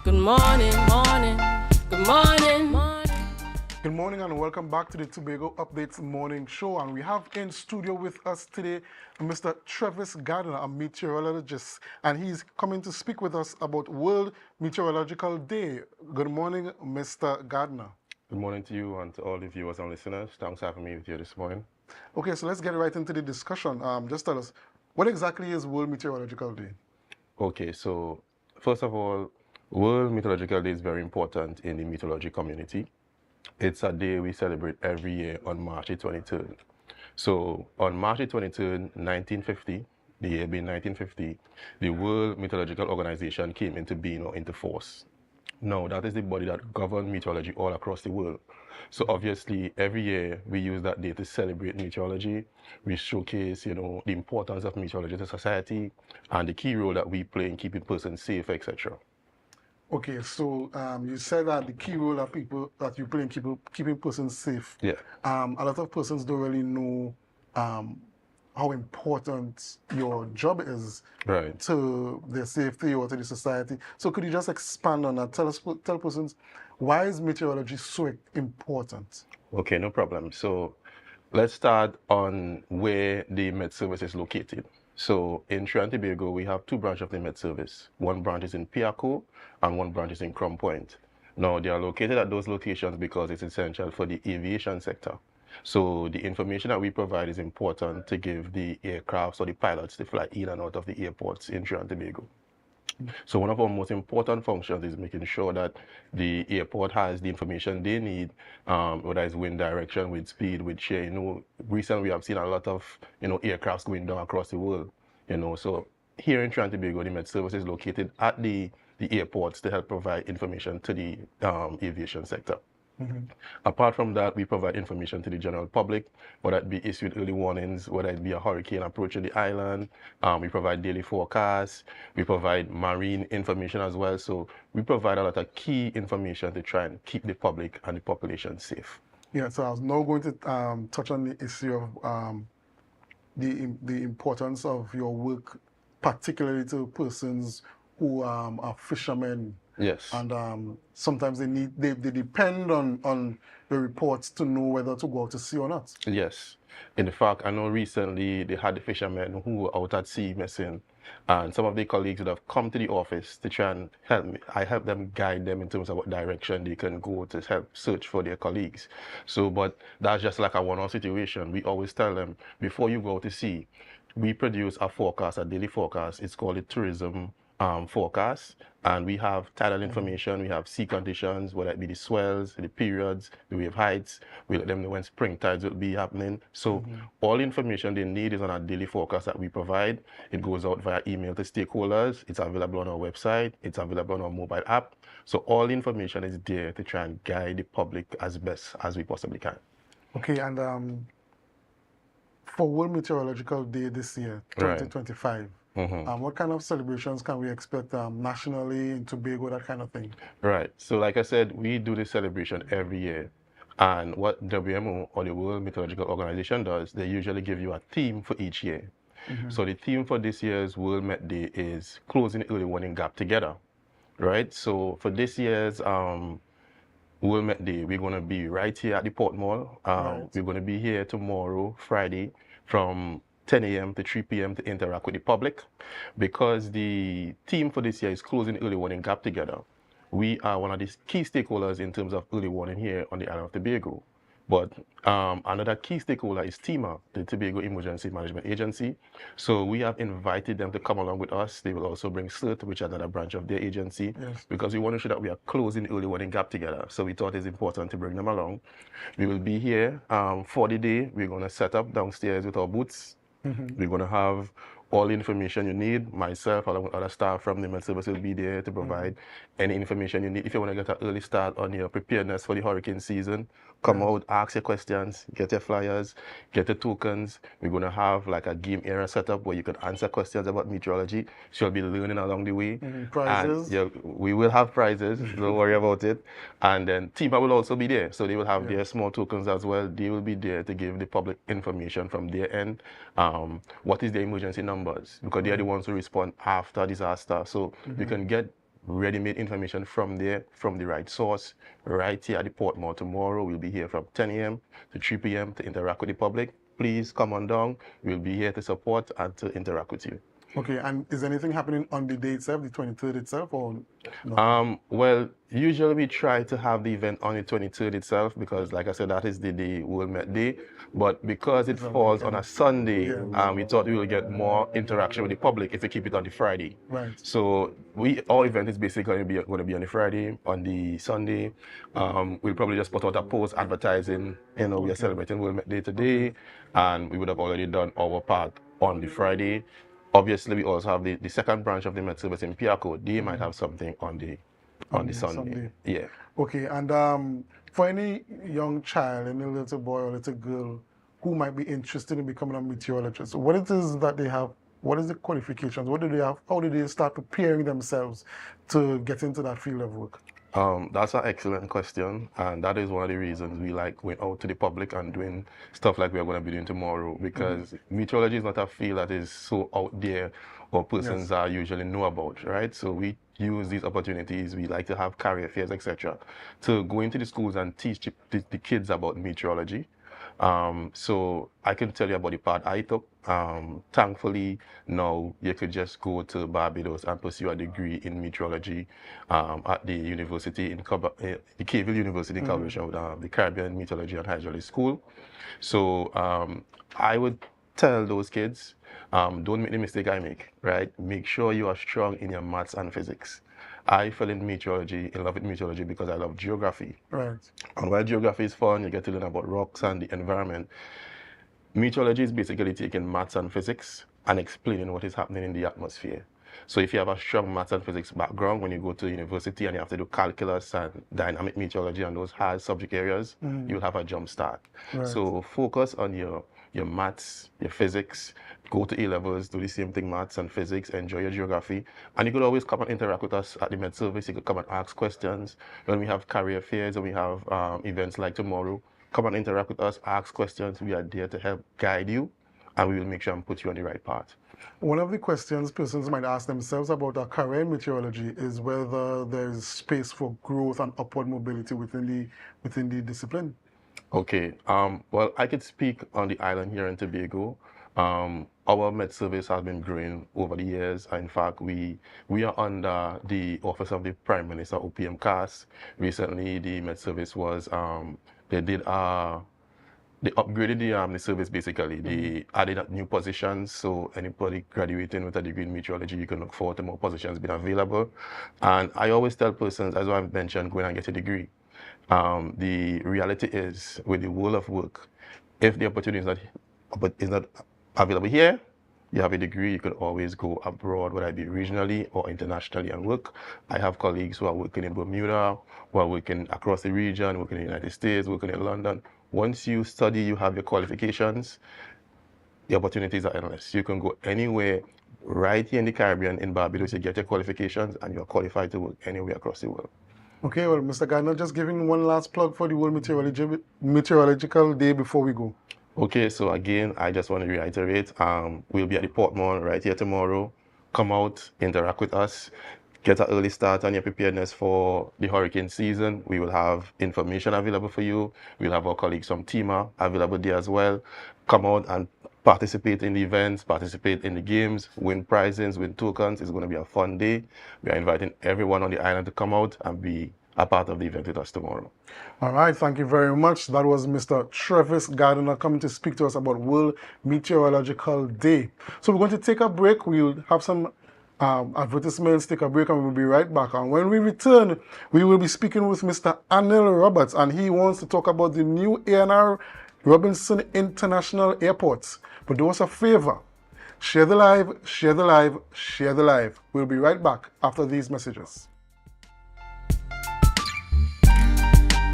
Good morning, morning, good morning, morning. Good morning and welcome back to the Tobago Updates Morning Show. And we have in studio with us today Mr. Trevis Gardiner, a meteorologist, and he's coming to speak with us about World Meteorological Day. Good morning, Mr. Gardiner. Good morning to you and to all the viewers and listeners. Thanks for having me with you this morning. Okay, so let's get right into the discussion. Just tell us, what exactly is World Meteorological Day? Okay, so first of all, World Meteorological Day is very important in the meteorology community. It's a day we celebrate every year on March 23rd. So on March 23rd, 1950, the year being 1950, the World Meteorological Organization came into being or into force. Now, that is the body that governs meteorology all across the world. So obviously, every year we use that day to celebrate meteorology. We showcase, the importance of meteorology to society and the key role that we play in keeping persons safe, etc. Okay, so you said that the key role that you play in keeping persons safe. Yeah. A lot of persons don't really know how important your job is Right. to their safety or to the society. So could you just expand on that? Tell persons, why is meteorology so important? Okay, no problem. So let's start on where the Met Service is located. So in Trinidad and Tobago, we have two branches of the Met Service. One branch is in Piaco and one branch is in Crown Point. Now, they are located at those locations because it's essential for the aviation sector. So the information that we provide is important to give the aircrafts or the pilots to fly in and out of the airports in Trinidad and Tobago. So one of our most important functions is making sure that the airport has the information they need, whether it's wind direction, wind speed, wind shear. Recently we have seen a lot of, aircrafts going down across the world. So here in Trinidad and Tobago, the Met Service is located at the airports to help provide information to the aviation sector. Apart from that, we provide information to the general public, whether it be issued early warnings, whether it be a hurricane approaching the island. We provide daily forecasts. We provide marine information as well. So we provide a lot of key information to try and keep the public and the population safe. Yeah, so I was now going to touch on the issue of the importance of your work, particularly to persons who are fishermen. Yes. And sometimes they depend on the reports to know whether to go out to sea or not. Yes. In fact, I know recently they had the fishermen who were out at sea missing, and some of their colleagues would have come to the office to try and help me. I help them, guide them in terms of what direction they can go to help search for their colleagues. So, but that's just like a one-off situation. We always tell them, before you go out to sea, we produce a forecast, a daily forecast. It's called a tourism forecast, and we have tidal information, we have sea conditions, whether it be the swells, the periods, the wave heights. We let them know when spring tides will be happening. So all the information they need is on our daily forecast that we provide. It goes out via email to stakeholders. It's available on our website. It's available on our mobile app. So all the information is there to try and guide the public as best as we possibly can. Okay, and for World Meteorological Day this year, 2025, what kind of celebrations can we expect nationally in Tobago, that kind of thing? Right. So like I said, we do this celebration every year. And what WMO, or the World Meteorological Organization, does, they usually give you a theme for each year. So the theme for this year's World Met Day is closing the early warning gap together. Right? So for this year's World Met Day, we're going to be right here at the Port Mall. We're going to be here tomorrow, Friday, from 10 a.m. to 3 p.m. to interact with the public. Because the theme for this year is closing the early warning gap together. We are one of the key stakeholders in terms of early warning here on the island of Tobago. But another key stakeholder is TEMA, the Tobago Emergency Management Agency. So we have invited them to come along with us. They will also bring CERT, which is another branch of their agency, because we want to show that we are closing the early warning gap together. So we thought it's important to bring them along. We will be here for the day. We're going to set up downstairs with our booths. We're going to have all the information you need. Myself, along with other staff from the Met Service, will be there to provide any information you need. If you want to get an early start on your preparedness for the hurricane season, come out, ask your questions, get your flyers, get your tokens. We're going to have like a game area set up where you can answer questions about meteorology. So you'll be learning along the way. Prizes? And, we will have prizes, don't worry about it. And then TEMA will also be there. So they will have their small tokens as well. They will be there to give the public information from their end. What is the emergency numbers? Because they are the ones who respond after disaster. So you can get ready-made information from there, from the right source, right here at the Portmore tomorrow. We'll be here from 10 a.m. to 3 p.m. to interact with the public. Please come on down. We'll be here to support and to interact with you. Okay, and is anything happening on the day itself, the 23rd itself, or no? Well, usually we try to have the event on the 23rd itself because, like I said, that is the World Met Day. But because it falls on a Sunday, we thought we will get more interaction with the public if we keep it on the Friday. Right. So our event is basically going to be on the Friday. On the Sunday, we'll probably just put out a post advertising, we are celebrating World Met Day today, and we would have already done our part on the Friday. Obviously, we also have the second branch of the Met Service in Piaco. They might have something on the Sunday. Yeah. Okay, and for any young child, any little boy or little girl who might be interested in becoming a meteorologist, what it is that they have, what is the qualifications, what do they have, how do they start preparing themselves to get into that field of work? That's an excellent question, and that is one of the reasons we like going out to the public and doing stuff like we are going to be doing tomorrow, because meteorology is not a field that is so out there or persons are usually know about, right? So we use these opportunities. We like to have career fairs, etc., to go into the schools and teach the kids about meteorology. So I can tell you about the part I took. Thankfully, now you could just go to Barbados and pursue a degree in meteorology at the university in the Cavell University in collaboration with the Caribbean Meteorology and Hydraulic School. So I would tell those kids, don't make the mistake I make, right? Make sure you are strong in your maths and physics. I fell in love with meteorology because I love geography. Right. And while geography is fun, you get to learn about rocks and the environment. Meteorology is basically taking maths and physics and explaining what is happening in the atmosphere. So if you have a strong maths and physics background, when you go to university and you have to do calculus and dynamic meteorology and those hard subject areas, you'll have a jump start. Right. So focus on your maths, your physics, go to A-levels, do the same thing, maths and physics, enjoy your geography. And you could always come and interact with us at the Met Service. You could come and ask questions. When we have career fairs and we have events like tomorrow, come and interact with us, ask questions. We are there to help guide you, and we will make sure and put you on the right path. One of the questions persons might ask themselves about a career in meteorology is whether there is space for growth and upward mobility within the discipline. Okay, well, I could speak on the island here in Tobago. Our Met Service has been growing over the years. In fact, we are under the Office of the Prime Minister, OPM CAS. Recently, the Met Service was, they upgraded the service basically. They added up new positions, so anybody graduating with a degree in meteorology, you can look forward to more positions being available. And I always tell persons, as I've mentioned, go and get a degree. The reality is, with the world of work, if the opportunity is not available here, you have a degree, you can always go abroad, whether it be regionally or internationally, and work. I have colleagues who are working in Bermuda, who are working across the region, working in the United States, working in London. Once you study, you have your qualifications, the opportunities are endless. You can go anywhere right here in the Caribbean, in Barbados, you get your qualifications and you're qualified to work anywhere across the world. Okay, well, Mr. Gardiner, just giving one last plug for the World Meteorological Day before we go. Okay, so again, I just want to reiterate, we'll be at the Portmore right here tomorrow. Come out, interact with us, get an early start on your preparedness for the hurricane season. We will have information available for you. We'll have our colleagues from TEMA available there as well. Come out and participate in the events, participate in the games, win prizes, win tokens. It's going to be a fun day. We are inviting everyone on the island to come out and be a part of the event with us tomorrow. All right, thank you very much. That was Mr. Trevis Gardiner coming to speak to us about World Meteorological Day. So we're going to take a break. We'll have some advertisements, take a break, and we'll be right back. And when we return, we will be speaking with Mr. Anil Roberts, and he wants to talk about the new A&R Robinson International Airport. But do us a favor, share the live, share the live, share the live. We'll be right back after these messages.